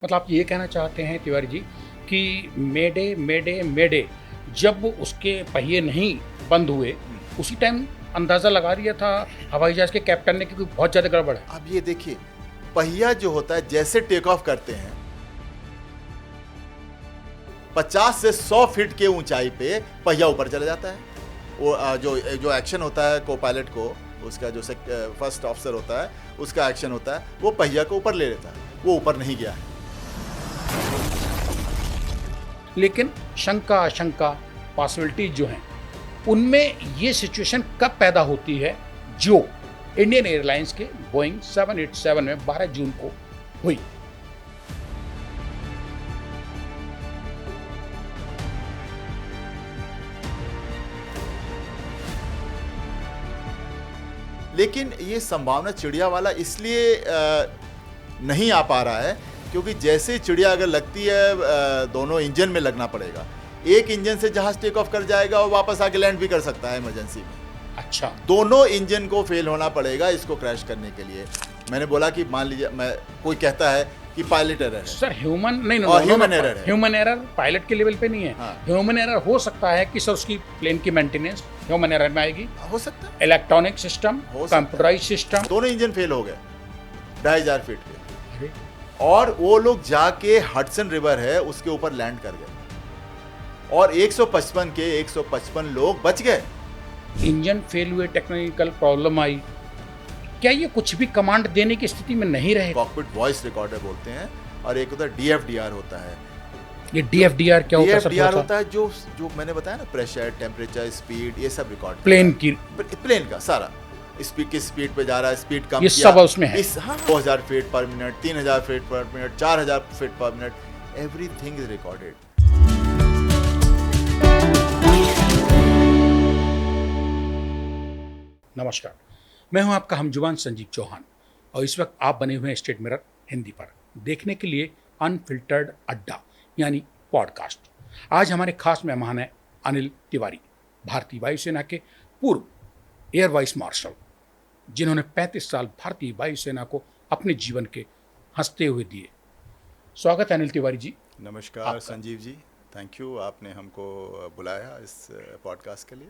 मतलब आप ये कहना चाहते हैं तिवारी जी कि मेडे मेडे मेडे जब उसके पहिए नहीं बंद हुए उसी टाइम अंदाजा लगा लिया था हवाई जहाज के कैप्टन ने कि कोई बहुत ज्यादा गड़बड़ है। अब ये देखिए, पहिया जो होता है जैसे टेक ऑफ करते हैं 50 से 100 फीट के ऊंचाई पे पहिया ऊपर चला जाता है। वो जो एक्शन होता है को पायलट को, उसका जो फर्स्ट ऑफिसर होता है उसका एक्शन होता है, वो पहिया को ऊपर ले लेता है। वो ऊपर नहीं गया है। लेकिन शंका आशंका पॉसिबिलिटीज जो हैं उनमें ये सिचुएशन कब पैदा होती है जो इंडियन एयरलाइंस के बोइंग 787 में 12 जून को हुई। लेकिन ये संभावना चिड़िया वाला इसलिए नहीं आ पा रहा है क्योंकि जैसे चिड़िया अगर लगती है दोनों इंजन में लगना पड़ेगा। एक इंजन से जहाज टेक ऑफ कर जाएगा और वापस आके लैंड भी कर सकता है इमरजेंसी में। अच्छा, दोनों इंजन को फेल होना पड़ेगा इसको क्रैश करने के लिए। मैंने बोला कि मान लीजिए कोई कहता है कि पायलट एरर है सर ह्यूमन नहीं और ह्यूमन एरर है। ह्यूमन एरर पायलट के लेवल पे नहीं है। हाँ। ह्यूमन एरर हो सकता है कि सर उसकी प्लेन की मेंटेनेंस ह्यूमन एरर में आएगी। हो सकता है, इलेक्ट्रॉनिक सिस्टम, हो सकता है। Computerise system. दोनों इंजन फेल हो गए 2500 फीट पे और वो लोग जाके हडसन रिवर है उसके ऊपर लैंड कर गए और 155 लोग बच गए। इंजन फेल हुए, टेक्निकल प्रॉब्लम आई, क्या ये कुछ भी कमांड देने की स्थिति में नहीं रहे? कॉकपिट वॉइस रिकॉर्डर बोलते हैं और एक होता है डीएफडीआर होता है। ये डीएफडीआर क्या होता है सर? डीएफडीआर होता है जो मैंने बताया ना, प्रेशर, टेम्परेचर, स्पीड, ये सब रिकॉर्ड प्लेन का सारा स्पीड, किस स्पीड पे जा रहा है, स्पीड कम ये सब उसमें है। 2000 फीट पर मिनट, 3000 फीट पर मिनट, 4000 फीट पर मिनट, एवरीथिंग इज रिकॉर्डेड। नमस्कार, मैं हूं आपका हमजुबान संजीव चौहान और इस वक्त आप बने हुए हैं स्टेट मिरर हिंदी पर देखने के लिए अनफिल्टर्ड अड्डा यानी पॉडकास्ट। आज हमारे खास मेहमान हैं अनिल तिवारी, भारतीय वायुसेना के पूर्व एयर वाइस मार्शल, जिन्होंने 35 साल भारतीय वायुसेना को अपने जीवन के हंसते हुए दिए। स्वागत है अनिल तिवारी जी। नमस्कार संजीव जी, थैंक यू, आपने हमको बुलाया इस पॉडकास्ट के लिए,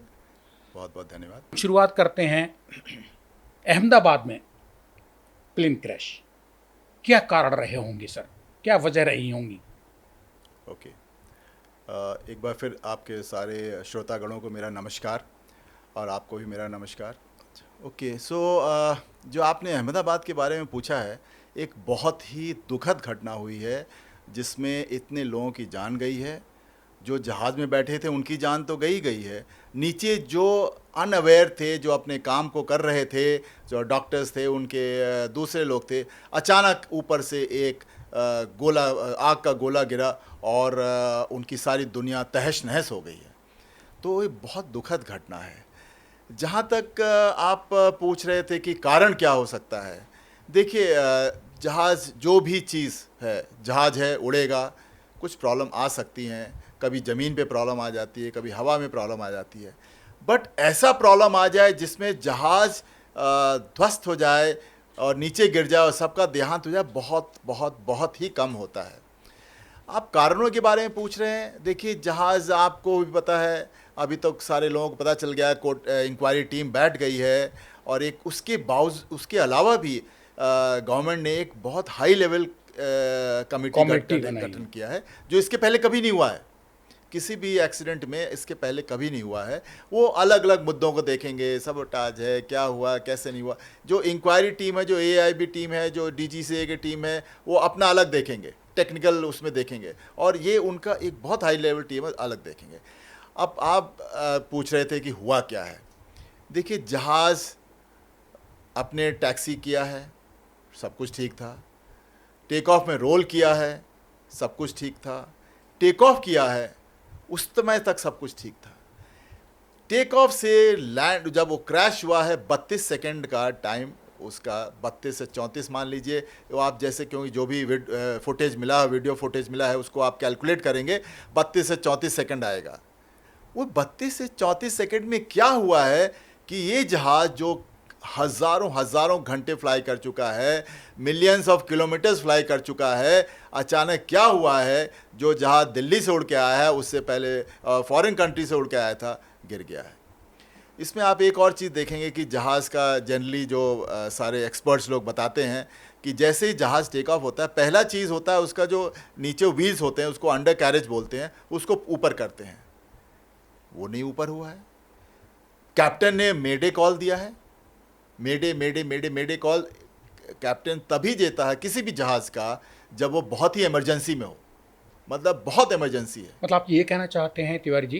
बहुत बहुत धन्यवाद। शुरुआत करते हैं अहमदाबाद में प्लेन क्रैश, क्या कारण रहे होंगे सर, क्या वजह रही होंगी? ओके, एक बार फिर आपके सारे श्रोतागणों को मेरा नमस्कार और आपको भी मेरा नमस्कार। ओके, सो जो आपने अहमदाबाद के बारे में पूछा है, एक बहुत ही दुखद घटना हुई है जिसमें इतने लोगों की जान गई है। जो जहाज़ में बैठे थे उनकी जान तो गई है, नीचे जो अनअवेयर थे, जो अपने काम को कर रहे थे, जो डॉक्टर्स थे, उनके दूसरे लोग थे, अचानक ऊपर से एक गोला, आग का गोला गिरा और उनकी सारी दुनिया तहस नहस हो गई है। तो ये बहुत दुखद घटना है। जहाँ तक आप पूछ रहे थे कि कारण क्या हो सकता है, देखिए, जहाज़ जो भी चीज़ है, जहाज़ है, उड़ेगा, कुछ प्रॉब्लम आ सकती हैं। कभी ज़मीन पे प्रॉब्लम आ जाती है, कभी हवा में प्रॉब्लम आ जाती है, बट ऐसा प्रॉब्लम आ जाए जिसमें जहाज़ ध्वस्त हो जाए और नीचे गिर जाए और सबका देहांत हो जाए, बहुत बहुत बहुत ही कम होता है। आप कारणों के बारे में पूछ रहे हैं, देखिए, जहाज़ आपको भी पता है, अभी तो सारे लोगों को पता चल गया है, इंक्वायरी टीम बैठ गई है और एक उसके अलावा भी गवर्नमेंट ने एक बहुत हाई लेवल कमेटी गठन किया है, जो इसके पहले कभी नहीं हुआ है। किसी भी एक्सीडेंट में इसके पहले कभी नहीं हुआ है। वो अलग अलग मुद्दों को देखेंगे, सबोटाज है, क्या हुआ, कैसे नहीं हुआ। जो इंक्वायरी टीम है, जो एआईबी टीम है, जो डीजीसीए की टीम है, वो अपना अलग देखेंगे, टेक्निकल उसमें देखेंगे, और ये उनका एक बहुत हाई लेवल टीम है, अलग देखेंगे। अब आप पूछ रहे थे कि हुआ क्या है। देखिए, जहाज़ अपने टैक्सी किया है, सब कुछ ठीक था। टेक ऑफ में रोल किया है, सब कुछ ठीक था। टेक ऑफ किया है, उस समय तक सब कुछ ठीक था। टेक ऑफ से लैंड, जब वो क्रैश हुआ है, 32 सेकंड का टाइम उसका, 32 से 34 मान लीजिए। वो आप जैसे, क्योंकि जो भी फुटेज मिला है, वीडियो फुटेज मिला है, उसको आप कैलकुलेट करेंगे, 32 से 34 सेकंड आएगा। वो 32 से 34 सेकंड में क्या हुआ है कि ये जहाज़ जो हज़ारों हज़ारों घंटे फ्लाई कर चुका है, मिलियंस ऑफ किलोमीटर्स फ्लाई कर चुका है। अचानक क्या हुआ है, जो जहाज़ दिल्ली से उड़ के आया है, उससे पहले फॉरेन कंट्री से उड़ के आया था, गिर गया है। इसमें आप एक और चीज़ देखेंगे कि जहाज़ का जनरली जो सारे एक्सपर्ट्स लोग बताते हैं कि जैसे ही जहाज़ टेक ऑफ होता है, पहला चीज़ होता है उसका जो नीचे व्हील्स होते हैं, उसको अंडर कैरेज बोलते हैं, उसको ऊपर करते हैं। वो नहीं ऊपर हुआ है। कैप्टन ने मेडे कॉल दिया है, मेडे मेडे मेडे मेडे कॉल कैप्टन तभी देता है किसी भी जहाज़ का जब वो बहुत ही इमरजेंसी में हो, मतलब बहुत इमरजेंसी है। मतलब आप ये कहना चाहते हैं तिवारी जी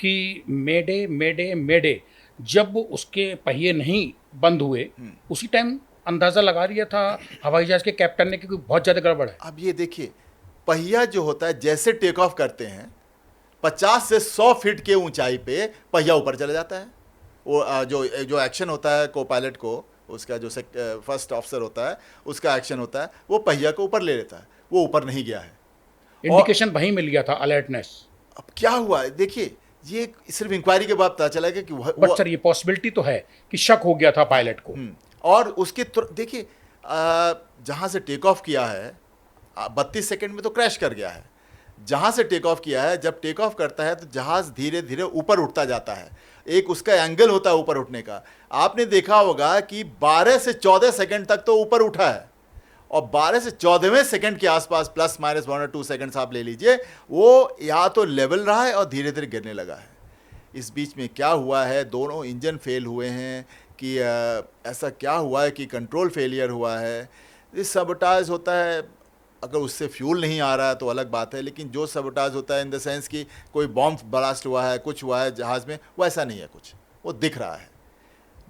कि मेडे मेडे मेडे जब उसके पहिए नहीं बंद हुए उसी टाइम अंदाजा लगा लिया था हवाई जहाज के कैप्टन ने कि कोई बहुत ज़्यादा गड़बड़ है। अब ये देखिए, पहिया जो होता है जैसे टेक ऑफ करते हैं 50 से 100 फीट के ऊंचाई पे पहिया ऊपर चला जाता है। वो जो जो एक्शन होता है को पायलट को, उसका जो फर्स्ट ऑफिसर होता है, उसका एक्शन होता है, वो पहिया को ऊपर ले लेता है। वो ऊपर नहीं गया है, इंडिकेशन वहीं मिल गया था, अलर्टनेस। अब क्या हुआ है देखिए, ये सिर्फ इंक्वायरी के बाद पता चला कि बट सर ये पॉसिबिलिटी तो है कि शक हो गया था पायलट को। और उसके देखिए जहाँ से टेक ऑफ किया है 32 सेकंड में तो क्रैश कर गया है। जहाँ से टेक ऑफ किया है, जब टेक ऑफ करता है तो जहाज़ धीरे धीरे ऊपर उठता जाता है। एक उसका एंगल होता है ऊपर उठने का। आपने देखा होगा कि 12 से 14 सेकंड तक तो ऊपर उठा है, और 12 से 14वें सेकंड के आसपास प्लस माइनस 1 और 2 सेकंड्स आप ले लीजिए, वो या तो लेवल रहा है और धीरे धीरे गिरने लगा है। इस बीच में क्या हुआ है, दोनों इंजन फेल हुए हैं कि ऐसा क्या हुआ है कि कंट्रोल फेलियर हुआ है। ये सबटाज होता है, अगर उससे फ्यूल नहीं आ रहा है तो अलग बात है, लेकिन जो सबटाज होता है इन द सेंस कि कोई बॉम्ब ब्लास्ट हुआ है, कुछ हुआ है जहाज़ में, वैसा नहीं है कुछ, वो दिख रहा है।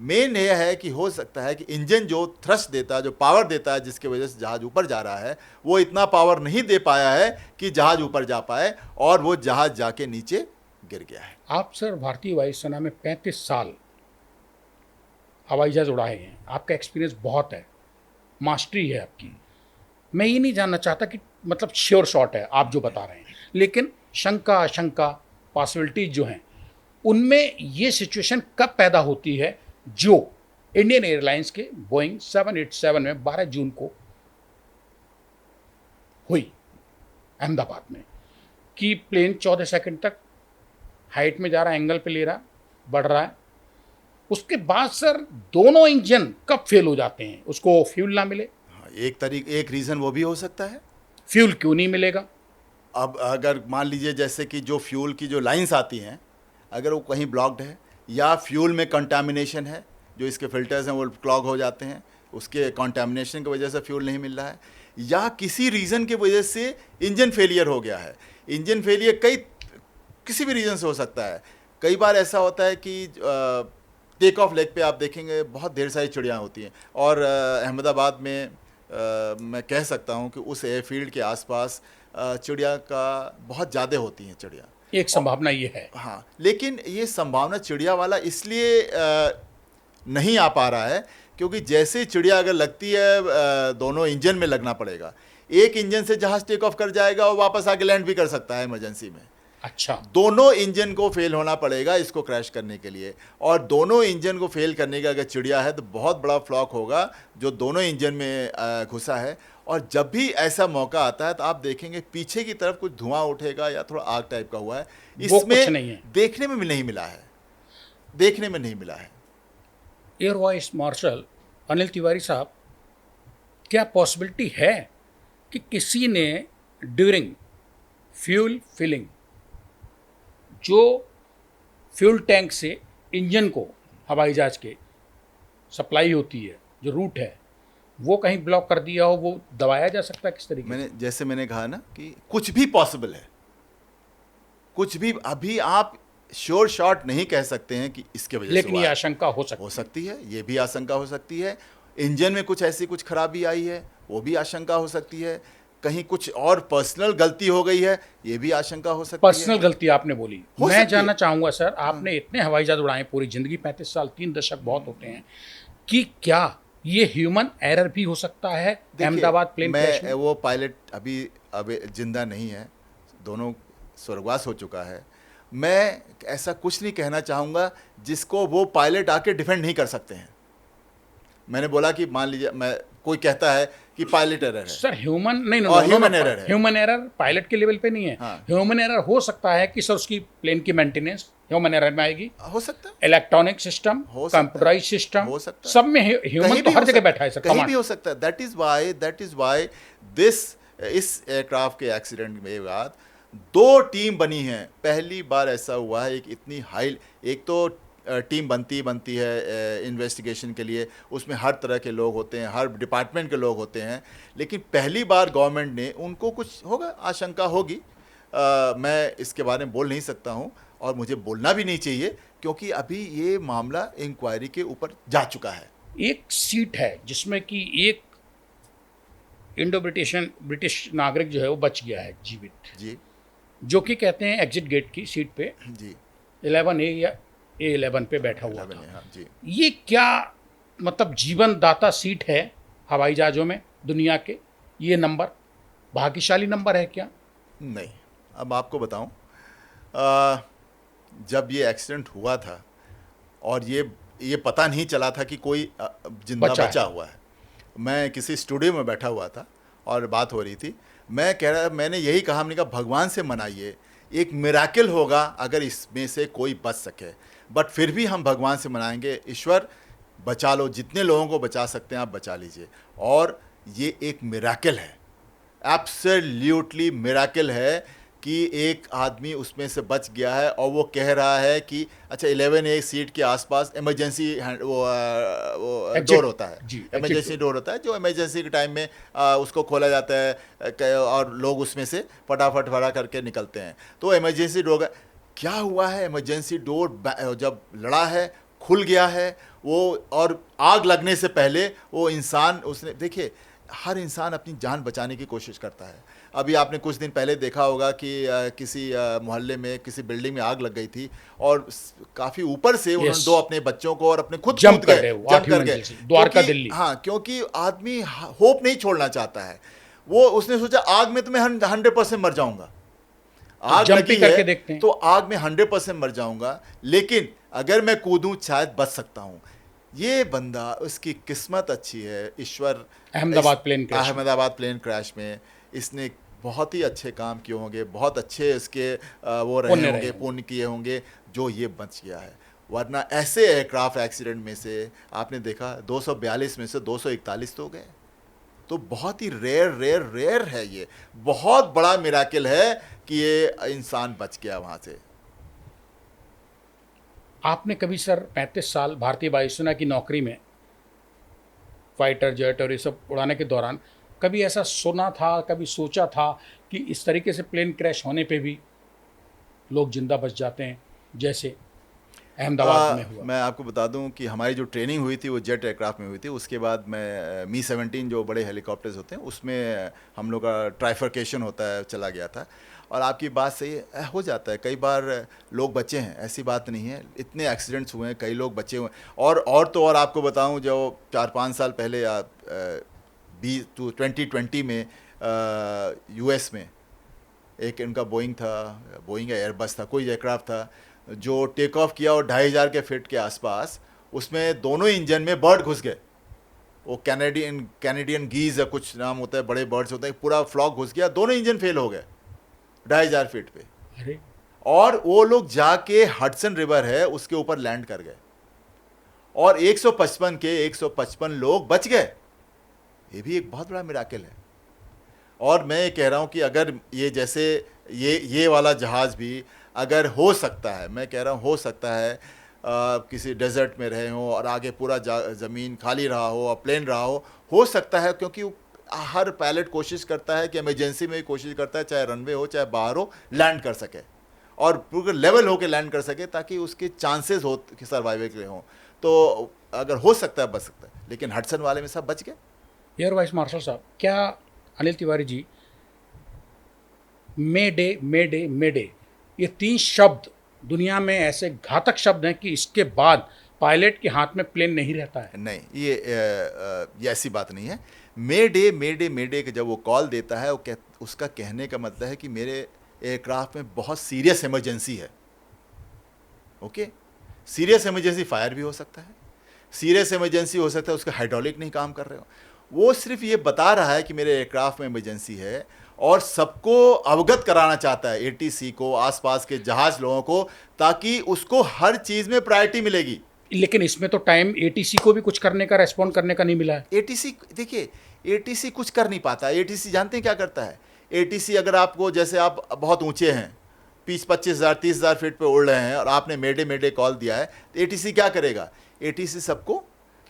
मेन ये है कि हो सकता है कि इंजन जो थ्रस्ट देता है, जो पावर देता है, जिसकी वजह से जहाज़ ऊपर जा रहा है, वो इतना पावर नहीं दे पाया है कि जहाज़ ऊपर जा पाए, और वो जहाज़ जाके नीचे गिर गया है। आप सर भारतीय वायुसेना में 35 साल हवाई जहाज उड़ाए हैं, आपका एक्सपीरियंस बहुत है, मास्टरी है आपकी। मैं ये नहीं जानना चाहता कि मतलब श्योर शॉट है आप जो बता रहे हैं, लेकिन शंका आशंका पॉसिबिलिटीज जो हैं उनमें ये सिचुएशन कब पैदा होती है जो इंडियन एयरलाइंस के बोइंग 787 में 12 जून को हुई अहमदाबाद में, कि प्लेन 14 सेकंड तक हाइट में जा रहा है, एंगल पे ले रहा, बढ़ रहा है। उसके बाद सर दोनों इंजन कब फेल हो जाते हैं, उसको फ्यूल ना मिले। एक रीज़न वो भी हो सकता है। फ्यूल क्यों नहीं मिलेगा? अब अगर मान लीजिए जैसे कि जो फ्यूल की जो लाइंस आती हैं, अगर वो कहीं ब्लॉक्ड है, या फ्यूल में कंटामिनेशन है, जो इसके फिल्टर्स हैं वो क्लॉग हो जाते हैं, उसके कंटामिनेशन की वजह से फ्यूल नहीं मिल रहा है, या किसी रीज़न की वजह से इंजन फेलियर हो गया है। इंजन फेलियर किसी भी रीज़न से हो सकता है। कई बार ऐसा होता है कि टेक ऑफ लेग पे आप देखेंगे बहुत ढेर सारी चिड़ियाँ होती हैं, और अहमदाबाद में मैं कह सकता हूँ कि उस एयरफील्ड के आसपास चिड़िया का बहुत ज़्यादा होती हैं चिड़िया। एक संभावना ये है। हाँ, लेकिन ये संभावना चिड़िया वाला इसलिए नहीं आ पा रहा है क्योंकि जैसे चिड़िया अगर लगती है दोनों इंजन में लगना पड़ेगा। एक इंजन से जहाज़ टेक ऑफ कर जाएगा और वापस आके लैंड भी कर सकता है इमरजेंसी में। अच्छा, दोनों इंजन को फेल होना पड़ेगा इसको क्रैश करने के लिए, और दोनों इंजन को फेल करने का अगर चिड़िया है तो बहुत बड़ा फ्लॉक होगा जो दोनों इंजन में घुसा है। और जब भी ऐसा मौका आता है तो आप देखेंगे पीछे की तरफ कुछ धुआं उठेगा या थोड़ा आग टाइप का हुआ है, इसमें नहीं है। देखने में भी नहीं मिला है, देखने में नहीं मिला है। Air vice marshal Anil Tiwari साहब, क्या पॉसिबिलिटी है कि किसी ने ड्यूरिंग फ्यूल फिलिंग जो फ्यूल टैंक से इंजन को हवाई जहाज के सप्लाई होती है, जो रूट है, वो कहीं ब्लॉक कर दिया हो, वो दबाया जा सकता है किस तरीके जैसे मैंने कहा ना कि कुछ भी पॉसिबल है, कुछ भी। अभी आप श्योर शॉट नहीं कह सकते हैं कि इसके वजह से, लेकिन ये आशंका हो सकती है, ये भी आशंका हो सकती है। इंजन में कुछ खराबी आई है, वो भी आशंका हो सकती है। कहीं कुछ और पर्सनल गलती हो गई है, ये भी आशंका हो सकती है। पर्सनल गलती आपने बोली, मैं जानना चाहूंगा सर, आपने इतने हवाई जहाज उड़ाए पूरी जिंदगी, 35 साल, 3 दशक बहुत होते हैं, कि क्या ये ह्यूमन एरर भी हो सकता है अहमदाबाद प्लेन क्रैश में? वो पायलट अभी जिंदा नहीं है, दोनों स्वर्गवास हो चुका है। मैं ऐसा कुछ नहीं कहना चाहूँगा जिसको वो पायलट आके डिफेंड नहीं कर सकते हैं। मैंने बोला कि मान लीजिए मैं कोई कहता है कि पायलट एरर है। सर ह्यूमन नहीं, और human error है। ह्यूमन एरर पायलट के लेवल पे नहीं है। हाँ। ह्यूमन एरर हो सकता है कि सर उसकी प्लेन की मेंटेनेंस ह्यूमन एरर में आएगी, हो सकता है, इलेक्ट्रॉनिक सिस्टम, हो सकता है, कंप्यूटराइज सिस्टम, हो सकता है। सब में ह्यूमन कहीं तो भी हर हो जगह सकता बैठा है सर, कहीं कमांड। भी हो सकता है। दैट इज वाई दिस इस एयरक्राफ्ट के एक्सीडेंट में बाद 2 टीम बनी हैं। पहली बार ऐसा हुआ है, एक इतनी हाई, एक तो टीम बनती है इन्वेस्टिगेशन के लिए, उसमें हर तरह के लोग होते हैं, हर डिपार्टमेंट के लोग होते हैं, लेकिन पहली बार गवर्नमेंट ने, उनको कुछ होगा, आशंका होगी, मैं इसके बारे में बोल नहीं सकता हूं और मुझे बोलना भी नहीं चाहिए, क्योंकि अभी ये मामला इंक्वायरी के ऊपर जा चुका है। एक सीट है जिसमें कि एक इंडो ब्रिटिश नागरिक जो है वो बच गया है जीवित, जी जो कि कहते हैं एग्जिट गेट की सीट पे जी 11A या A11 पे बैठा हुआ था। हाँ जी। ये क्या मतलब जीवन दाता सीट है हवाई जहाज़ों में दुनिया के? ये नंबर भाग्यशाली नंबर है क्या? नहीं, अब आपको बताऊं, जब ये एक्सीडेंट हुआ था और ये पता नहीं चला था कि कोई जिंदा बचा हुआ है। मैं किसी स्टूडियो में बैठा हुआ था और बात हो रही थी, मैंने यही कहा, हमने कहा भगवान से मनाइए, एक मिराकिल होगा अगर इसमें से कोई बच सके, बट फिर भी हम भगवान से मनाएंगे, ईश्वर बचा लो, जितने लोगों को बचा सकते हैं आप बचा लीजिए। और ये एक मिराकिल है, एब्सोल्युटली मिराकिल है कि एक आदमी उसमें से बच गया है। और वो कह रहा है कि अच्छा 11A सीट के आसपास इमरजेंसी वो डोर होता है, इमरजेंसी डोर होता है, जो इमरजेंसी के टाइम में उसको खोला जाता है और लोग उसमें से फटाफट भरा करके निकलते हैं। तो इमरजेंसी डोर क्या हुआ है, इमरजेंसी डोर जब लड़ा है खुल गया है वो, और आग लगने से पहले वो इंसान, उसने, देखिए हर इंसान अपनी जान बचाने की कोशिश करता है। अभी आपने कुछ दिन पहले देखा होगा कि किसी मोहल्ले में, किसी बिल्डिंग में आग लग गई थी और काफ़ी ऊपर से उन्होंने 2 अपने बच्चों को और अपने खुद जंप कर गए, द्वारका दिल्ली। हाँ, क्योंकि आदमी होप नहीं छोड़ना चाहता है। वो उसने सोचा आग में तो मैं 100% मर जाऊंगा, आग लगी है तो आग में 100% मर जाऊंगा, लेकिन अगर मैं कूदूं शायद बच सकता हूं। ये बंदा, उसकी किस्मत अच्छी है, ईश्वर, अहमदाबाद प्लेन क्रैश में इसने बहुत ही अच्छे काम किए होंगे, बहुत अच्छे इसके वो रहे होंगे, पुण्य किए होंगे, जो ये बच गया है। वरना ऐसे एयरक्राफ्ट एक्सीडेंट में से आपने देखा 242 में से 241 तो गए। तो बहुत ही रेयर है, ये बहुत बड़ा मिराकिल है कि ये इंसान बच गया वहाँ से। आपने कभी सर 35 साल भारतीय वायुसेना की नौकरी में फाइटर जेट और ये सब उड़ाने के दौरान कभी ऐसा सुना था, कभी सोचा था कि इस तरीके से प्लेन क्रैश होने पे भी लोग जिंदा बच जाते हैं जैसे अहमदाबाद में हुआ? मैं आपको बता दूं कि हमारी जो ट्रेनिंग हुई थी वो जेट एयरक्राफ्ट में हुई थी। उसके बाद मैं मी-17 जो बड़े हेलीकॉप्टर्स होते हैं उसमें हम लोग का ट्राइफर्केशन होता है, चला गया था। और आपकी बात सही है, हो जाता है, कई बार लोग बचे हैं, ऐसी बात नहीं है, इतने एक्सीडेंट्स हुए हैं, कई लोग बचे हुए हैं। और आपको बताऊं, जो 4-5 साल पहले 2020 में यूएस में एक इनका बोइंग या एयरबस था, कोई एयरक्राफ्ट था जो टेक ऑफ किया और 2500 के फीट के आसपास, उसमें दोनों इंजन में बर्ड घुस गए। वो कैनेडियन गीज या कुछ नाम होता है, बड़े बर्ड्स होते हैं, पूरा फ्लॉक घुस गया, दोनों इंजन फेल हो गए 2500 फीट पे। अरे! और वो लोग जाके हडसन रिवर है उसके ऊपर लैंड कर गए और 155 लोग बच गए। ये भी एक बहुत बड़ा मिराकिल है। और मैं ये कह रहा हूँ कि अगर ये जैसे ये वाला जहाज़ भी अगर हो सकता है, मैं कह रहा हूँ हो सकता है, किसी डेजर्ट में रहे हों और आगे पूरा ज़मीन खाली रहा हो और प्लेन रहा हो सकता है, क्योंकि हर पायलट कोशिश करता है कि इमरजेंसी में भी कोशिश करता है, चाहे रनवे हो चाहे बाहर हो, लैंड कर सके और पूरे लेवल होकर लैंड कर सके, ताकि उसके चांसेस हो कि सर्वाइवल के लिए हों। तो अगर हो सकता है बच सकता है, लेकिन हडसन वाले में सब बच गए। एयर वाइस मार्शल साहब, क्या अनिल तिवारी जी, मे डे ये 3 शब्द दुनिया में ऐसे घातक शब्द हैं कि इसके बाद पायलट के हाथ में प्लेन नहीं रहता है? नहीं, ये ऐसी बात नहीं है। मे डे जब वो कॉल देता है, उसका कहने का मतलब है कि मेरे एयरक्राफ्ट में बहुत सीरियस इमरजेंसी है। ओके, सीरियस इमरजेंसी फायर भी हो सकता है, सीरियस इमरजेंसी हो सकता है उसके हाइड्रोलिक नहीं काम कर रहे हो। वो सिर्फ ये बता रहा है कि मेरे एयरक्राफ्ट में इमरजेंसी है और सबको अवगत कराना चाहता है, एटीसी को, आसपास के जहाज लोगों को, ताकि उसको हर चीज़ में प्रायोरिटी मिलेगी। लेकिन इसमें तो टाइम एटीसी को भी कुछ करने का, रेस्पॉन्ड करने का नहीं मिला है। एटीसी देखिए, एटीसी कुछ कर नहीं पाता। एटीसी जानते हैं क्या करता है? एटीसी अगर आपको, जैसे आप बहुत ऊंचे हैं, 25,000 30,000 फीट पे उड़ रहे हैं और आपने मेडे मेडे कॉल दिया है, तो एटीसी क्या करेगा? एटीसी सबको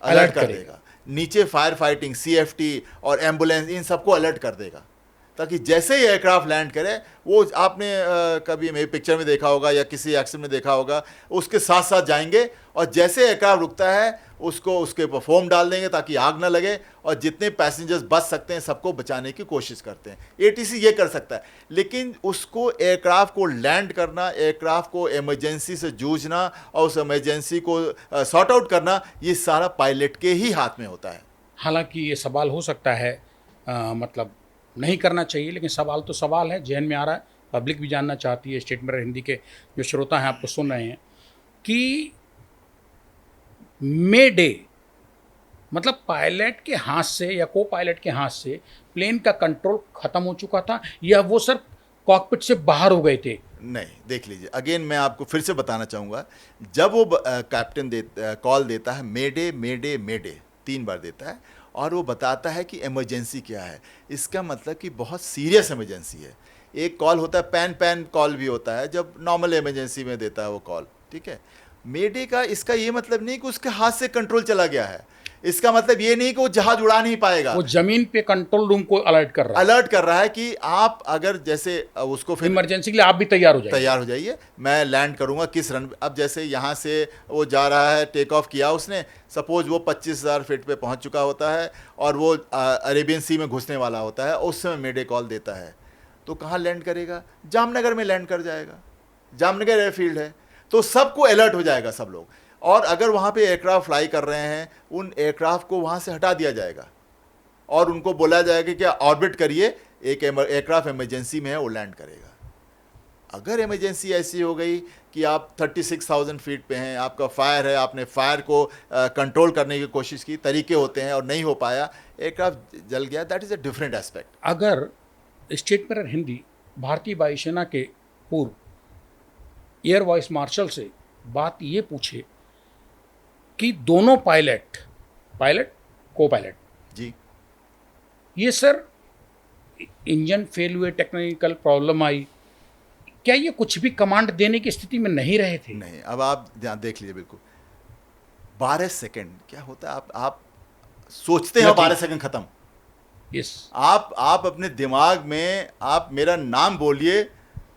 अलर्ट कर देगा। नीचे फायर फाइटिंग, सीएफटी और एम्बुलेंस, इन सबको अलर्ट कर देगा, ताकि जैसे ही एयरक्राफ्ट लैंड करे, वो आपने कभी मेरी पिक्चर में देखा होगा या किसी एक्सीडेंट में देखा होगा, उसके साथ साथ जाएंगे और जैसे एयरक्राफ्ट रुकता है उसको उसके ऊपर फोम डाल देंगे ताकि आग ना लगे, और जितने पैसेंजर्स बच सकते हैं सबको बचाने की कोशिश करते हैं। एटीसी ये कर सकता है, लेकिन उसको एयरक्राफ्ट को लैंड करना, एयरक्राफ्ट को इमरजेंसी से जूझना और उस इमरजेंसी को सॉर्ट आउट करना, ये सारा पायलट के ही हाथ में होता है। हालांकि ये सवाल हो सकता है, मतलब नहीं करना चाहिए, लेकिन सवाल तो सवाल है, जहन में आ रहा है, पब्लिक भी जानना चाहती है, स्टेट मिरर हिंदी के जो श्रोता हैं आपको सुन रहे हैं, कि मे डे मतलब पायलट के हाथ से या को पायलट के हाथ से प्लेन का कंट्रोल खत्म हो चुका था, या वो सर कॉकपिट से बाहर हो गए थे? नहीं, देख लीजिए, अगेन मैं आपको फिर से बताना चाहूँगा, जब वो कैप्टन कॉल देता है मेडे मेडे मेडे 3 बार देता है और वो बताता है कि इमरजेंसी क्या है, इसका मतलब कि बहुत सीरियस इमरजेंसी है। एक कॉल होता है पैन पैन कॉल भी होता है, जब नॉर्मल इमरजेंसी में देता है वो कॉल, ठीक है। मेडे का इसका ये मतलब नहीं कि उसके हाथ से कंट्रोल चला गया है, इसका मतलब ये नहीं कि वो जहाज उड़ा नहीं पाएगा, वो जमीन पे कंट्रोल रूम को अलर्ट कर रहा है कि आप अगर जैसे उसको फिर इमरजेंसी के लिए आप भी तैयार हो जाइए, मैं लैंड करूंगा किस रन। अब जैसे यहाँ से वो जा रहा है, टेक ऑफ किया उसने, सपोज वो 25,000 फीट पे पहुँच चुका होता है और वो अरेबियन सी में घुसने वाला होता है, उस समय मेडे कॉल देता है, तो कहाँ लैंड करेगा? जामनगर में लैंड कर जाएगा, जामनगर एयरफील्ड है, तो सबको अलर्ट हो जाएगा सब लोग। और अगर वहाँ पे एयरक्राफ्ट फ्लाई कर रहे हैं, उन एयरक्राफ्ट को वहाँ से हटा दिया जाएगा और उनको बोला जाएगा कि ऑर्बिट करिए, एक एयरक्राफ्ट इमरजेंसी में है वो लैंड करेगा। अगर इमरजेंसी ऐसी हो गई कि आप 36,000 फीट पे हैं, आपका फायर है, आपने फायर को कंट्रोल करने की कोशिश की, तरीके होते हैं और नहीं हो पाया, एयरक्राफ्ट जल गया, that is a different aspect. अगर स्टेट मिरर हिंदी भारतीय वायुसेना के पूर्व एयर वाइस मार्शल से बात ये पूछे कि दोनों पायलट को पायलट जी, ये सर इंजन फेल हुए, टेक्निकल प्रॉब्लम आई, क्या ये कुछ भी कमांड देने की स्थिति में नहीं रहे थे? नहीं, अब आप ध्यान देख लीजिए, बिल्कुल 12 सेकंड क्या होता है, आप सोचते हैं 12 सेकंड खत्म। यस, आप अपने दिमाग में आप मेरा नाम बोलिए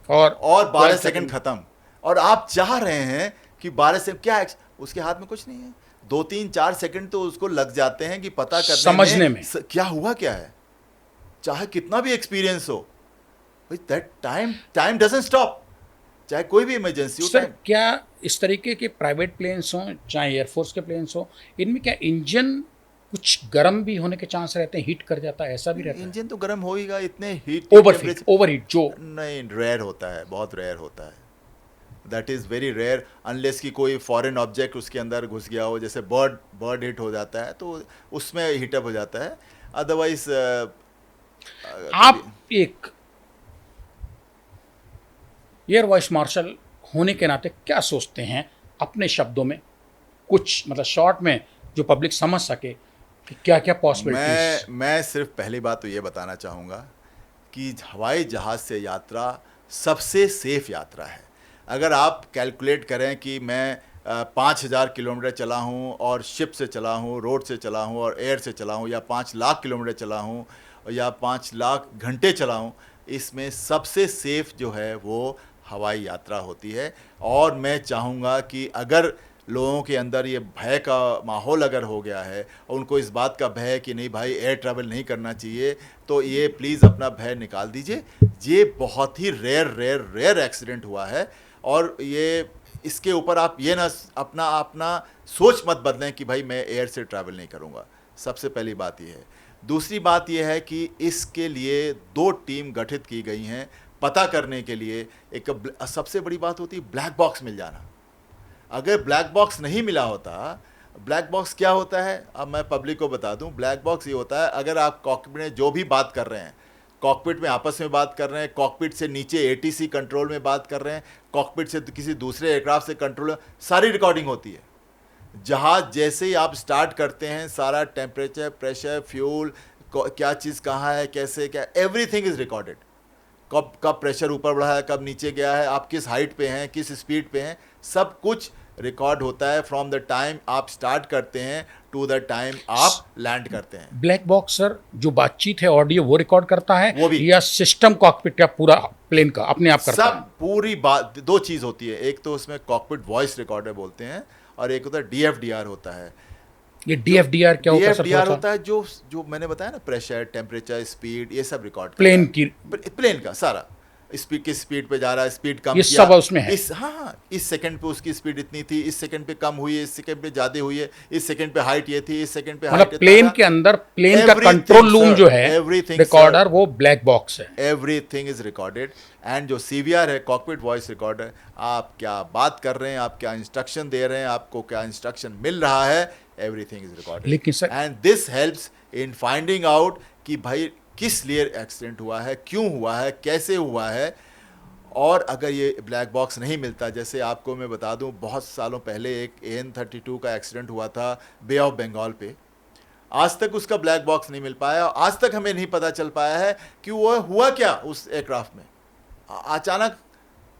और 12 सेकंड खत्म, और आप चाह रहे हैं कि 12 सेकंड क्या, उसके हाथ में कुछ नहीं है, 2-3-4 सेकंड तो उसको लग जाते हैं कि पता करने समझने में क्या हुआ क्या है, चाहे कितना भी एक्सपीरियंस हो, दैट टाइम डजंट स्टॉप, चाहे कोई भी इमरजेंसी हो। सर क्या इस तरीके के प्राइवेट प्लेन्स हों चाहे एयरफोर्स के प्लेन्स हो, इनमें क्या इंजन कुछ गर्म भी होने के चांस रहते हैं, हीट कर जाता है, ऐसा भी रहता है? इंजन तो गर्म होगा, इतने हीट ओवरहीट जो नहीं, रेयर होता है, बहुत रेयर होता है, that is very rare, unless कि कोई फॉरेन ऑब्जेक्ट उसके अंदर घुस गया हो, जैसे बर्ड हिट हो जाता है तो उसमें हीटअप हो जाता है, अदरवाइज आप एक एयर वाइस मार्शल होने के नाते क्या सोचते हैं अपने शब्दों में, कुछ मतलब शॉर्ट में, जो पब्लिक समझ सके कि क्या क्या पॉसिबिलिटीज? मैं सिर्फ पहली बात तो ये बताना चाहूँगा कि हवाई जहाज़ से यात्रा सबसे सेफ यात्रा है। अगर आप कैलकुलेट करें कि मैं 5,000 किलोमीटर चला हूँ और शिप से चला हूँ, रोड से चला हूँ और एयर से चला हूँ, या 5 लाख किलोमीटर चला हूँ या 5 लाख घंटे चला हूँ, इसमें सबसे सेफ जो है वो हवाई यात्रा होती है। और मैं चाहूँगा कि अगर लोगों के अंदर ये भय का माहौल अगर हो गया है और उनको इस बात का भय है कि नहीं भाई एयर ट्रैवल नहीं करना चाहिए, तो ये प्लीज़ अपना भय निकाल दीजिए। ये बहुत ही रेयर एक्सीडेंट हुआ है, और ये इसके ऊपर आप ये ना अपना सोच मत बदलें कि भाई मैं एयर से ट्रैवल नहीं करूँगा। सबसे पहली बात ये है। दूसरी बात ये है कि इसके लिए 2 टीम गठित की गई हैं पता करने के लिए। एक सबसे बड़ी बात होती है ब्लैक बॉक्स मिल जाना। अगर ब्लैक बॉक्स नहीं मिला होता ब्लैक बॉक्स क्या होता है, अब मैं पब्लिक को बता दूं। ब्लैक बॉक्स ये होता है, अगर आप कॉकपिट में जो भी बात कर रहे हैं, कॉकपिट में आपस में बात कर रहे हैं, कॉकपिट से नीचे एटीसी कंट्रोल में बात कर रहे हैं, कॉकपिट से किसी दूसरे एयरक्राफ्ट से कंट्रोल, सारी रिकॉर्डिंग होती है। जहाज जैसे ही आप स्टार्ट करते हैं, सारा टेम्परेचर, प्रेशर, फ्यूल, क्या चीज़ कहाँ है, कैसे क्या, एवरीथिंग इज़ रिकॉर्डेड। कब कब प्रेशर ऊपर बढ़ा है, कब नीचे गया है, आप किस हाइट पे हैं, किस स्पीड पे हैं, सब कुछ रिकॉर्ड होता है फ्रॉम द टाइम आप स्टार्ट करते हैं टू द टाइम आप लैंड करते हैं। ब्लैक बॉक्स सर जो बातचीत है ऑडियो वो रिकॉर्ड करता है, वो भी। या सिस्टम कॉकपिट का पूरा प्लेन का अपने आप करता सब पूरी बात, दो चीज़ होती है, एक तो उसमें कॉकपिट वॉइस रिकॉर्डर बोलते हैं, और एक होता है डीएफडीआर होता है। है? ये डीएफडीआर क्या होता है सर? डीएफडीआर होता है जो जो मैंने बताया ना, प्रेशर, टेम्परेचर, स्पीड, ये सब रिकॉर्ड प्लेन की, प्लेन का सारा, स्पीड किस स्पीड पे जा रहा है, स्पीड कम ये किया, सब उसमें है। हाँ, इस सेकंड पे उसकी स्पीड इतनी थी, इस सेकंड पे कम हुई है, इस सेकंड पे ज़्यादा हुई है, इस सेकंड पे हाइट ये थी, इस सेकंड पे हाइट, मतलब प्लेन के अंदर प्लेन का कंट्रोल रूम जो है, रिकॉर्डर, वो ब्लैक बॉक्स है। Everything is recorded. एंड जो सीवीआर है, कॉकपिट वॉइस रिकॉर्डर, आप क्या बात कर रहे हैं, आप क्या इंस्ट्रक्शन दे रहे हैं, आपको क्या इंस्ट्रक्शन मिल रहा है, एवरीथिंग इज रिकॉर्डेड। लेकिन sir, and this helps in finding out कि भाई किस लिए एक्सीडेंट हुआ है, क्यों हुआ है, कैसे हुआ है। और अगर ये ब्लैक बॉक्स नहीं मिलता, जैसे आपको मैं बता दूं, बहुत सालों पहले एक AN-32 का एक्सीडेंट हुआ था बे ऑफ बंगाल पे, आज तक उसका ब्लैक बॉक्स नहीं मिल पाया, और आज तक हमें नहीं पता चल पाया है कि वो हुआ क्या उस एयरक्राफ्ट में। अचानक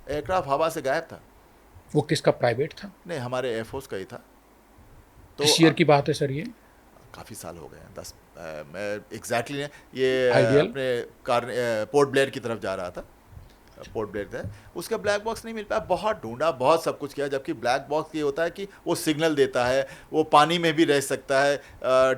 एयरक्राफ्ट हवा से गायब था। वो किसका, प्राइवेट था? नहीं, हमारे एयरफोर्स का ही था। तो किस ईयर की बात है सर ये? काफ़ी साल हो गए हैं, 10, मैं एग्जैक्टली नहीं, ये आइडियल अपने पोर्ट ब्लेयर की तरफ जा रहा था, पोर्ट ब्लेयर था, उसका ब्लैक बॉक्स नहीं मिल पाया, बहुत ढूंढा, बहुत सब कुछ किया। जबकि ब्लैक बॉक्स ये होता है कि वो सिग्नल देता है, वो पानी में भी रह सकता है,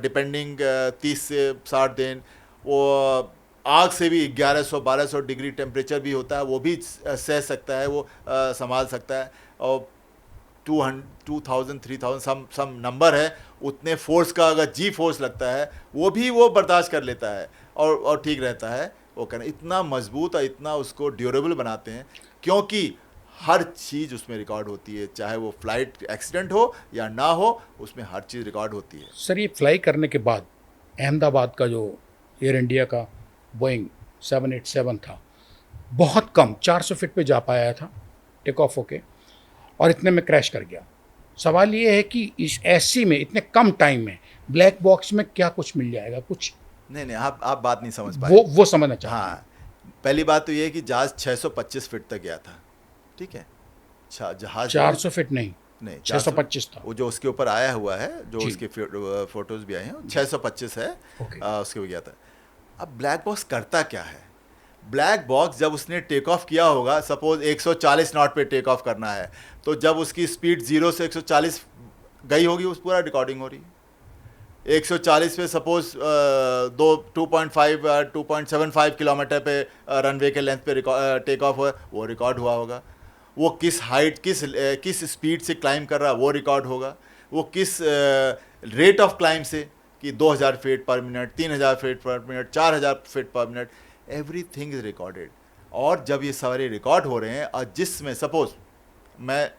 डिपेंडिंग 30 से 60 दिन, वो आग से भी 1100-1200 डिग्री टेम्परेचर भी होता है, वो भी सह सकता है, वो संभाल सकता है। और 2000 3000 सम नंबर है, उतने फोर्स का अगर जी फोर्स लगता है, वो भी वो बर्दाश्त कर लेता है और ठीक रहता है। वो कहना इतना मजबूत और इतना उसको ड्यूरेबल बनाते हैं, क्योंकि हर चीज़ उसमें रिकॉर्ड होती है, चाहे वो फ्लाइट एक्सीडेंट हो या ना हो, उसमें हर चीज़ रिकॉर्ड होती है। सर ये फ्लाई करने के बाद अहमदाबाद का जो एयर इंडिया का बोइंग 787 था, बहुत कम 400 फीट पे जा पाया था टेक ऑफ होके, और इतने में क्रैश कर गया। सवाल ये है कि इस ऐसी में इतने कम टाइम में ब्लैक बॉक्स में क्या कुछ मिल जाएगा कुछ? नहीं, आप बात नहीं समझ पाए। वो समझना चाहता हूं। हाँ, पहली बात तो ये है कि जहाज 625 फीट तक गया था, ठीक है। जहाज 400 फीट नहीं, नहीं, 625 था। वो जो उसके ऊपर आया हुआ है, जो जी। उसके फोटोज भी आए हैं, 625 है, ओके। उसके भी गया था। अब ब्लैक बॉक्स करता क्या है? ब्लैक बॉक्स जब उसने टेक ऑफ किया होगा, सपोज 140 नॉट पे टेक ऑफ करना है, तो जब उसकी स्पीड 0 से 140 गई होगी, उस पूरा रिकॉर्डिंग हो रही है। 140 पे सपोज 2.75 किलोमीटर पे रनवे के लेंथ पे टेक ऑफ हुआ, वो रिकॉर्ड हुआ होगा। वो किस हाइट, किस स्पीड से क्लाइम कर रहा है, वो रिकॉर्ड होगा। वो किस रेट ऑफ क्लाइम से, कि 2000 फीट पर मिनट, 3000 फीट पर मिनट, 4000 फीट पर मिनट, एवरीथिंग इज रिकॉर्डेड। और जब ये सारे रिकॉर्ड हो रहे हैं, और जिसमें सपोज मैं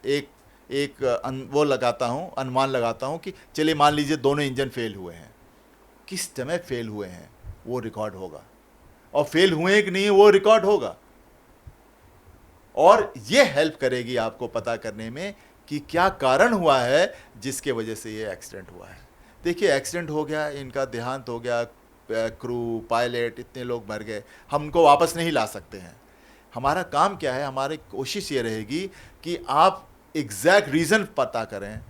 वो लगाता हूँ, अनुमान लगाता हूँ कि चलिए मान लीजिए दोनों इंजन फेल हुए हैं, किस समय फेल हुए हैं वो रिकॉर्ड होगा, और फेल हुए कि नहीं वो रिकॉर्ड होगा। और ये हेल्प करेगी आपको पता करने में कि क्या कारण हुआ है जिसके वजह से ये एक्सीडेंट हुआ है। देखिए, एक्सीडेंट हो गया, इनका देहांत हो गया, क्रू, पायलट, इतने लोग मर गए, हम उनको वापस नहीं ला सकते हैं। हमारा काम क्या है, हमारी कोशिश ये रहेगी कि आप एग्जैक्ट रीज़न पता करें,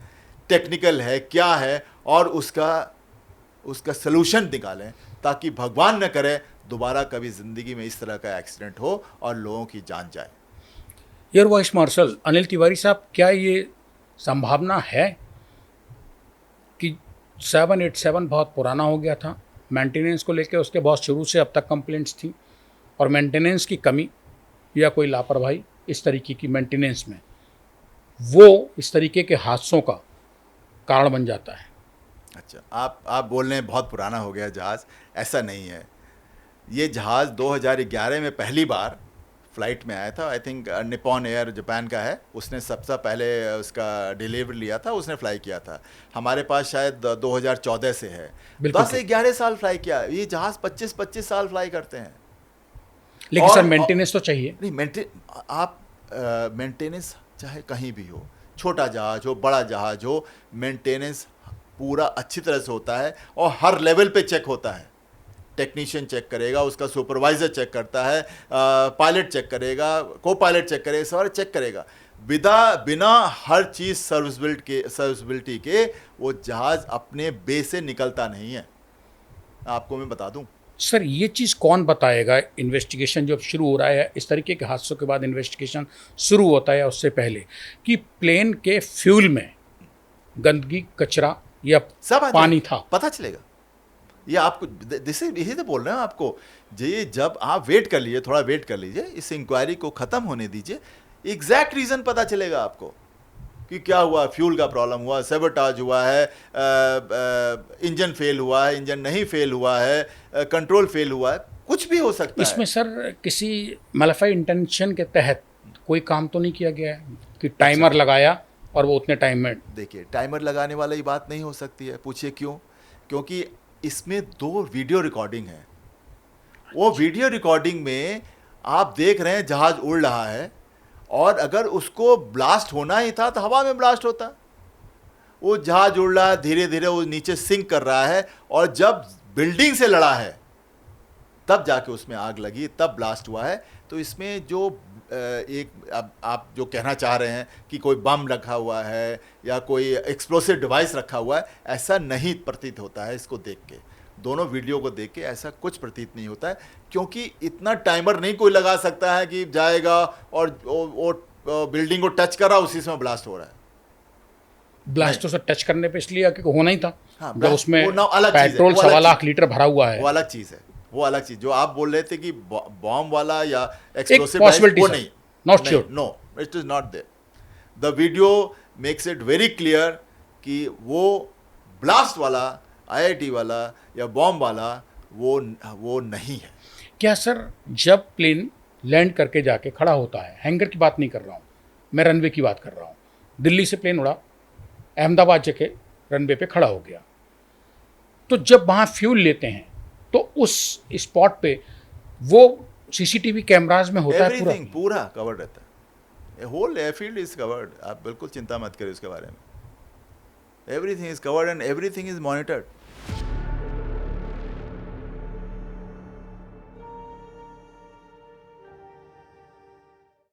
टेक्निकल है क्या है, और उसका सलूशन निकालें, ताकि भगवान न करे दोबारा कभी ज़िंदगी में इस तरह का एक्सीडेंट हो और लोगों की जान जाए। Air vice marshal Anil Tiwari साहब, क्या ये संभावना है कि 787 बहुत पुराना हो गया था, मेंटेनेंस को लेकर उसके बहुत शुरू से अब तक कंप्लेंट्स थी, और मेंटेनेंस की कमी या कोई लापरवाही इस तरीके की मेंटेनेंस में, वो इस तरीके के हादसों का कारण बन जाता है? अच्छा, आप बोल रहे हैं बहुत पुराना हो गया जहाज़, ऐसा नहीं है। ये जहाज़ 2011 में पहली बार फ्लाइट में आया था। I think Nippon air Japan का है, उसने सबसे पहले उसका डिलीवरी लिया था, उसने फ्लाई किया था। हमारे पास शायद 2014 से है। बिल्कुल 10-11 साल फ्लाई किया। ये जहाज़ 25-25 साल फ्लाई करते हैं। लेकिन सर और मेंटेनेंस तो चाहिए। नहीं, आप मेंटेनेंस चाहे कहीं भी हो, छोटा जहाज हो बड़ा जहाज हो, मेंटेनेंस पूरा अच्छी तरह से होता है और हर लेवल पे चेक होता है। टेक्नीशियन चेक करेगा, उसका सुपरवाइजर चेक करता है, पायलट चेक करेगा, को पायलट चेक करेगा, सारे चेक करेगा। बिना हर चीज़ सर्विसबिलिटी के वो जहाज़ अपने बेस से निकलता नहीं है। आपको मैं बता दूं, सर ये चीज़ कौन बताएगा? इन्वेस्टिगेशन जब शुरू हो रहा है, इस तरीके के हादसों के बाद इन्वेस्टिगेशन शुरू होता है, उससे पहले कि प्लेन के फ्यूल में गंदगी, कचरा या सब आ पानी जाएगा, था, पता चलेगा। ये आपको यही तो बोल रहे हैं आपको। ये जब आप वेट कर लीजिए, थोड़ा वेट कर लीजिए, इस इंक्वायरी को ख़त्म होने दीजिए, एग्जैक्ट रीज़न पता चलेगा आपको कि क्या हुआ। फ्यूल का प्रॉब्लम हुआ, सेबोटाज हुआ है, इंजन फेल हुआ है, इंजन नहीं फेल हुआ है, कंट्रोल फेल हुआ है, कुछ भी हो सकता इसमें है। सर किसी मलाफाई इंटेंशन के तहत कोई काम तो नहीं किया गया है कि टाइमर लगाया और वो उतने टाइम में? देखिए, टाइमर लगाने वाली बात नहीं हो सकती है। पूछिए क्यों? क्योंकि इसमें 2 वीडियो रिकॉर्डिंग है। वो वीडियो रिकॉर्डिंग में आप देख रहे हैं जहाज उड़ रहा है, और अगर उसको ब्लास्ट होना ही था तो हवा में ब्लास्ट होता। वो जहाज उड़ रहा है, धीरे धीरे वो नीचे सिंक कर रहा है, और जब बिल्डिंग से लड़ा है तब जाके उसमें आग लगी, तब ब्लास्ट हुआ है। तो इसमें जो एक अब आप जो कहना चाह रहे हैं कि कोई बम रखा हुआ है या कोई एक्सप्लोसिव डिवाइस रखा हुआ है, ऐसा नहीं प्रतीत होता है। इसको देख के, दोनों वीडियो को देख के ऐसा कुछ प्रतीत नहीं होता है, क्योंकि इतना टाइमर नहीं कोई लगा सकता है कि जाएगा और वो बिल्डिंग को टच करा, उसी समय ब्लास्ट हो रहा है। ब्लास्ट तो सर टच करने पे इसलिए कि होना ही था। हाँ, जब उसमें वो अलग चीज़ है, पेट्रोल वो अलग 1.25 लाख चीज़- लीटर भरा हुआ है। वो अलग चीज़ है, वो अलग चीज़। जो आप बोल रहे थे कि बॉम्ब वाला या एक एक्सप्लोसिव पॉसिबिलिटी वो सर, नहीं, not sure. No, it is not there. The video makes it very clear कि वो ब्लास्ट वाला, आईआईटी वाला या बॉम्ब वाला वो नहीं है। क्या सर जब प्लेन लैंड करके जाके खड़ा होता है, हैंगर की बात नहीं कर रहा हूँ मैं, रनवे की बात कर रहा हूँ, दिल्ली से प्लेन उड़ा, अहमदाबाद जाके रनवे पे खड़ा हो गया, तो जब वहाँ फ्यूल लेते हैं तो उस स्पॉट पे वो सीसीटीवी कैमराज में होता है पूरा? एवरीथिंग पूरा कवर्ड रहता है। Whole airfield is covered. आप बिल्कुल चिंता मत करिए उसके बारे में। Everything is covered and everything is monitored.